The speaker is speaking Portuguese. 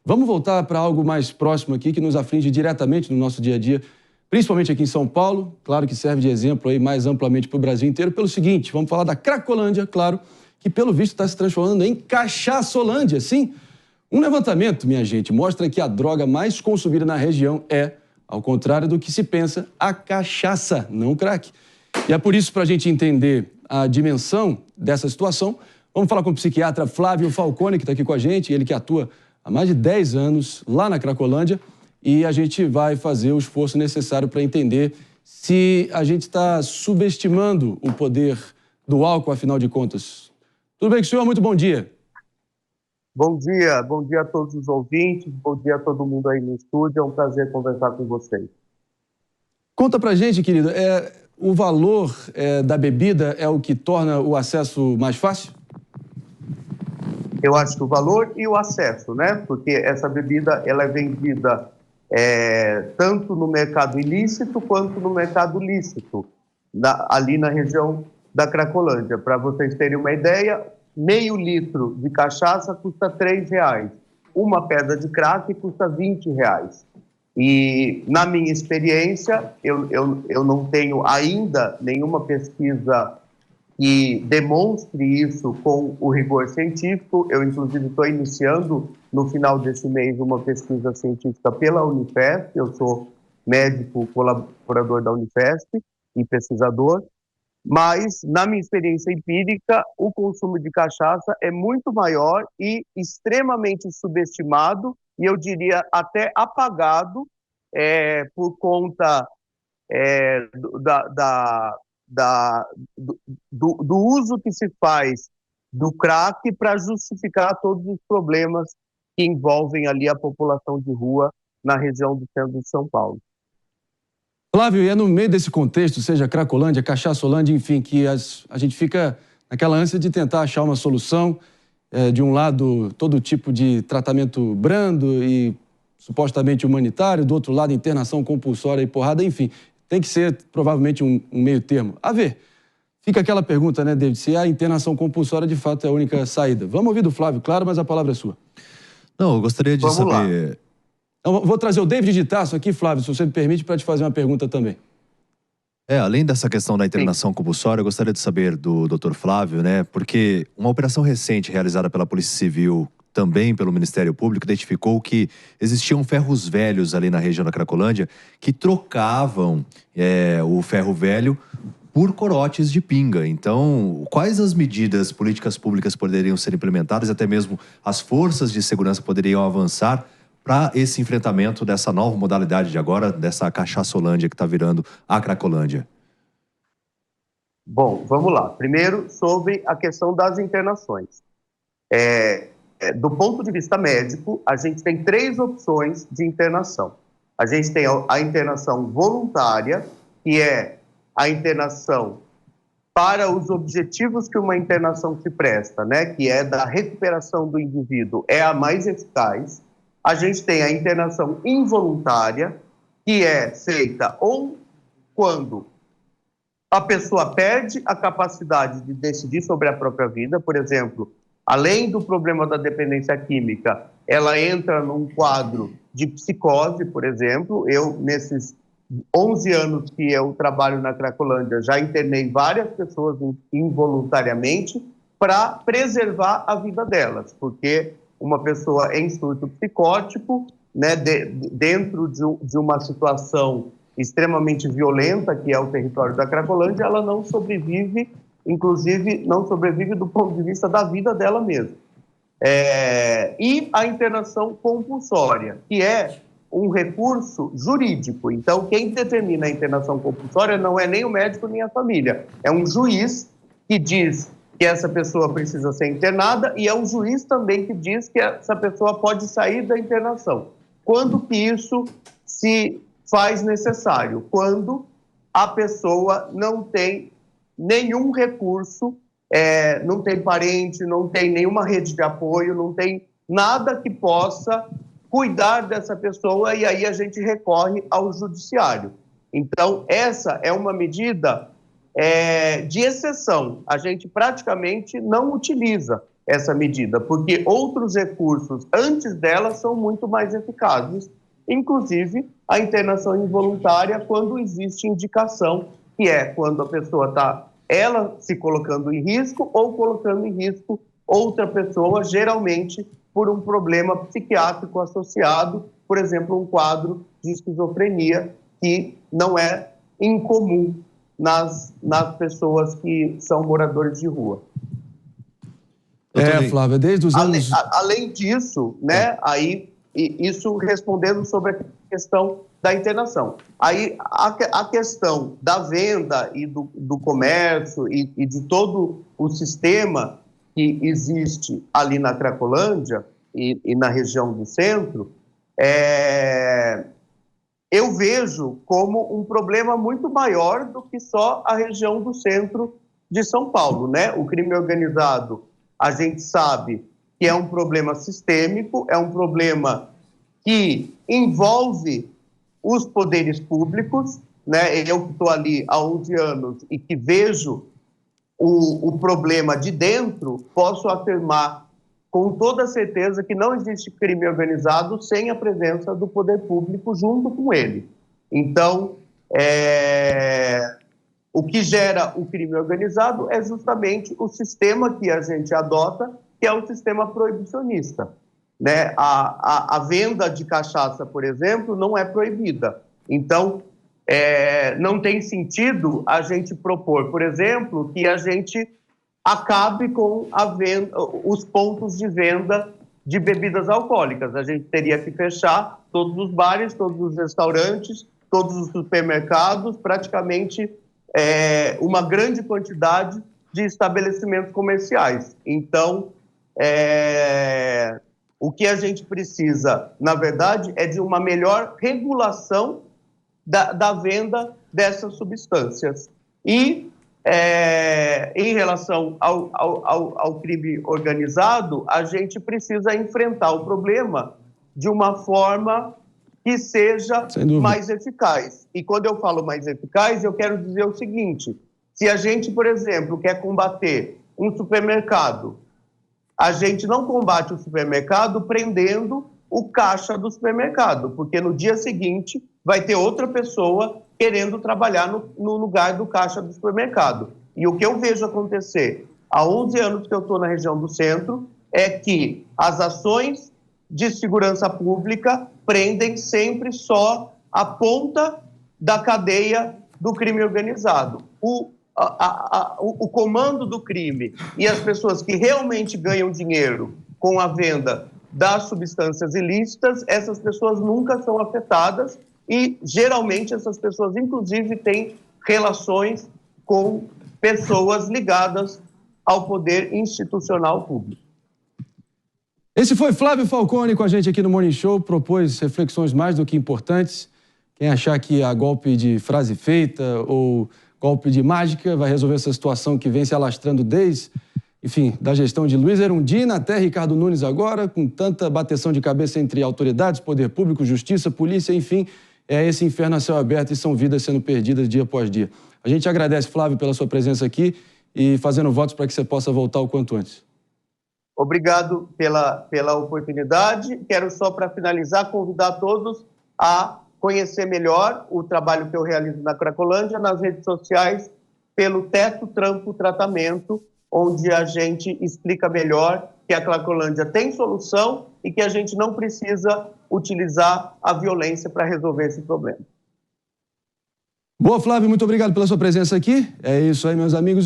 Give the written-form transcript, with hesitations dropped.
Vamos voltar para algo mais próximo aqui, que nos aflige diretamente no nosso dia a dia, principalmente aqui em São Paulo, claro que serve de exemplo aí mais amplamente para o Brasil inteiro, pelo seguinte, vamos falar da Cracolândia, claro, que pelo visto está se transformando em Cachaçolândia, sim? Um levantamento, minha gente, mostra que a droga mais consumida na região é, ao contrário do que se pensa, a cachaça, não o crack. E é por isso, para a gente entender a dimensão dessa situação, vamos falar com o psiquiatra Flávio Falcone, que está aqui com a gente, ele que atua há mais de 10 anos lá na Cracolândia, e a gente vai fazer o esforço necessário para entender se a gente está subestimando o poder do álcool, afinal de contas. Tudo bem com o senhor? Muito bom dia. Bom dia a todos os ouvintes, bom dia a todo mundo aí no estúdio, é um prazer conversar com vocês. Conta pra gente, querido, o valor da bebida é o que torna o acesso mais fácil? Eu acho que o valor e o acesso, né? Porque essa bebida ela é vendida tanto no mercado ilícito quanto no mercado lícito, ali na região da Cracolândia. Para vocês terem uma ideia, meio litro de cachaça custa R$3. Uma pedra de crack custa R$20. E, na minha experiência, eu não tenho ainda nenhuma pesquisa que demonstre isso com o rigor científico. Eu, inclusive, estou iniciando, no final desse mês, uma pesquisa científica pela Unifesp. Eu sou médico colaborador da Unifesp e pesquisador. Mas, na minha experiência empírica, o consumo de cachaça é muito maior e extremamente subestimado, e eu diria até apagado, por conta do uso que se faz do crack para justificar todos os problemas que envolvem ali a população de rua na região do centro de São Paulo. Flávio, e é no meio desse contexto, seja Cracolândia, Cachaçolândia, enfim, que a gente fica naquela ânsia de tentar achar uma solução. De um lado, todo tipo de tratamento brando e supostamente humanitário, do outro lado, internação compulsória e porrada, enfim. Tem que ser, provavelmente, um meio termo. A ver, fica aquela pergunta, né, David, se a internação compulsória, de fato, é a única saída. Vamos ouvir do Flávio, claro, mas a palavra é sua. Não, eu gostaria de saber... Então, vou trazer o David de Tarso aqui, Flávio, se você me permite, para te fazer uma pergunta também. Além dessa questão da internação compulsória, eu gostaria de saber do Dr. Flávio, né? Porque uma operação recente realizada pela Polícia Civil, também pelo Ministério Público, identificou que existiam ferros velhos ali na região da Cracolândia que trocavam o ferro velho por corotes de pinga. Então, quais as medidas políticas públicas poderiam ser implementadas, até mesmo as forças de segurança poderiam avançar para esse enfrentamento dessa nova modalidade de agora, dessa Cachaçolândia que está virando a Cracolândia? Bom, vamos lá. Primeiro, sobre a questão das internações. Do ponto de vista médico, a gente tem 3 opções de internação. A gente tem a internação voluntária, que é a internação para os objetivos que uma internação se presta, né? Que é da recuperação do indivíduo, é a mais eficaz. A gente tem a internação involuntária, que é feita ou quando a pessoa perde a capacidade de decidir sobre a própria vida, por exemplo, além do problema da dependência química, ela entra num quadro de psicose, por exemplo. Eu, nesses 11 anos que eu trabalho na Cracolândia, já internei várias pessoas involuntariamente para preservar a vida delas, porque uma pessoa em surto psicótico, né, dentro de uma situação extremamente violenta, que é o território da Cracolândia, ela não sobrevive, inclusive não sobrevive do ponto de vista da vida dela mesma. E a internação compulsória, que é um recurso jurídico. Então, quem determina a internação compulsória não é nem o médico nem a família, é um juiz que diz que essa pessoa precisa ser internada, e é o juiz também que diz que essa pessoa pode sair da internação. Quando que isso se faz necessário? Quando a pessoa não tem nenhum recurso, não tem parente, não tem nenhuma rede de apoio, não tem nada que possa cuidar dessa pessoa, e aí a gente recorre ao judiciário. Então, essa é uma medida de exceção. A gente praticamente não utiliza essa medida, porque outros recursos antes dela são muito mais eficazes, inclusive a internação involuntária quando existe indicação, que é quando a pessoa está ela se colocando em risco ou colocando em risco outra pessoa, geralmente por um problema psiquiátrico associado, por exemplo, um quadro de esquizofrenia, que não é incomum nas pessoas que são moradores de rua. Flávia, desde os anos... Além disso, né, aí, isso respondendo sobre a questão da internação. Aí, a questão da venda e do comércio e de todo o sistema que existe ali na Cracolândia e na região do centro, eu vejo como um problema muito maior do que só a região do centro de São Paulo, né? O crime organizado, a gente sabe que é um problema sistêmico, é um problema que envolve os poderes públicos, né? Eu que estou ali há 11 anos e que vejo o problema de dentro, posso afirmar com toda certeza que não existe crime organizado sem a presença do poder público junto com ele. Então, o que gera o crime organizado é justamente o sistema que a gente adota, que é o sistema proibicionista, né? A venda de cachaça, por exemplo, não é proibida. Então, não tem sentido a gente propor, por exemplo, que a gente acabe com os pontos de venda de bebidas alcoólicas. A gente teria que fechar todos os bares, todos os restaurantes, todos os supermercados, praticamente uma grande quantidade de estabelecimentos comerciais. Então, o que a gente precisa, na verdade, é de uma melhor regulação da venda dessas substâncias. E, em relação ao crime organizado, a gente precisa enfrentar o problema de uma forma que seja mais eficaz. E quando eu falo mais eficaz, eu quero dizer o seguinte: se a gente, por exemplo, quer combater um supermercado, a gente não combate o supermercado prendendo o caixa do supermercado, porque no dia seguinte vai ter outra pessoa querendo trabalhar no lugar do caixa do supermercado. E o que eu vejo acontecer há 11 anos que eu estou na região do centro é que as ações de segurança pública prendem sempre só a ponta da cadeia do crime organizado. O comando do crime e as pessoas que realmente ganham dinheiro com a venda das substâncias ilícitas, essas pessoas nunca são afetadas e, geralmente, essas pessoas, inclusive, têm relações com pessoas ligadas ao poder institucional público. Esse foi Flávio Falcone com a gente aqui no Morning Show, propôs reflexões mais do que importantes. Quem achar que há golpe de frase feita ou golpe de mágica vai resolver essa situação que vem se alastrando desde, enfim, da gestão de Luiz Erundina até Ricardo Nunes agora, com tanta bateção de cabeça entre autoridades, poder público, justiça, polícia, enfim, é esse inferno a céu aberto e são vidas sendo perdidas dia após dia. A gente agradece, Flávio, pela sua presença aqui e fazendo votos para que você possa voltar o quanto antes. Obrigado pela oportunidade. Quero só, para finalizar, convidar todos a conhecer melhor o trabalho que eu realizo na Cracolândia nas redes sociais pelo Teto Trampo Tratamento, onde a gente explica melhor que a Cracolândia tem solução e que a gente não precisa utilizar a violência para resolver esse problema. Boa, Flávio, muito obrigado pela sua presença aqui. É isso aí, meus amigos.